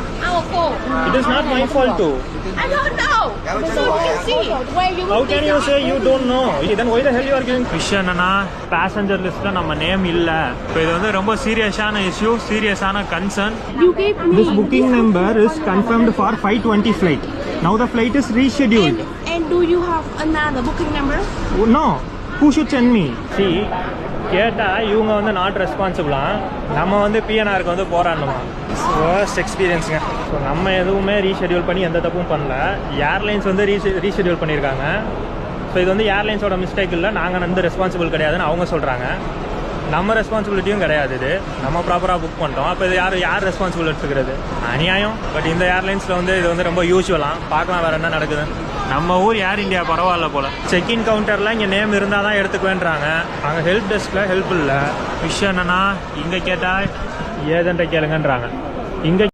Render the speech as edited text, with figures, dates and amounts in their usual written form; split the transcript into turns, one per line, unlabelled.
not our fault.
It is not my fault too.
I don't know. So you can see where you.
How can you say you don't know? Then why the hell you are giving? விஷயம் என்னன்னா passenger லிஸ்ட்ல நம்ம name இல்ல. இப்போ இது வந்து ரொம்ப சீரியஸான இஷ்யூ, சீரியஸான concern.
You gave me.
This booking number is confirmed for 5:20 flight. Now the flight is rescheduled.
And do you have another booking number?
No. Who should send me? See. கேட்டா இவங்க வந்து நாட் ரெஸ்பான்சிபிளா, நம்ம வந்து பிஎன்ஆருக்கு வந்து போராடணுமா. First எக்ஸ்பீரியன்ஸுங்க. So நம்ம எதுவுமே reschedule பண்ணி எந்த தப்பும் பண்ணல. ஏர்லைன்ஸ் வந்து ரீஷெடியூல் பண்ணியிருக்காங்க. ஸோ இது வந்து ஏர்லைன்ஸோட மிஸ்டேக் இல்லை, நாங்கள் வந்து ரெஸ்பான்சிபிள் கிடையாதுன்னு அவங்க சொல்கிறாங்க. நம்ம ரெஸ்பான்சிபிலிட்டியும் கிடையாது, இது நம்ம ப்ராப்பராக புக் பண்ணிட்டோம். அப்போ இது யார் ரெஸ்பான்சிபிள் எடுத்துக்கிறது? அநியாயம். பட் இந்த ஏர்லைன்ஸில் வந்து இது வந்து ரொம்ப யூஸ்வலாக பார்க்கலாம் வேறு என்ன நடக்குது. நம்ம ஊர் ஏர் இந்தியா பரவாயில்ல போல். செக்இன் கவுண்டரில் இங்கே நேம் இருந்தால் தான் எடுத்துக்குவேன்றாங்க. அங்கே ஹெல்ப் டெஸ்கில் ஹெல்ப் இல்லை. விஷயம் என்னென்னா இங்கே கேட்டால் ஏதென்ற கேளுங்கன்றாங்க. இங்கே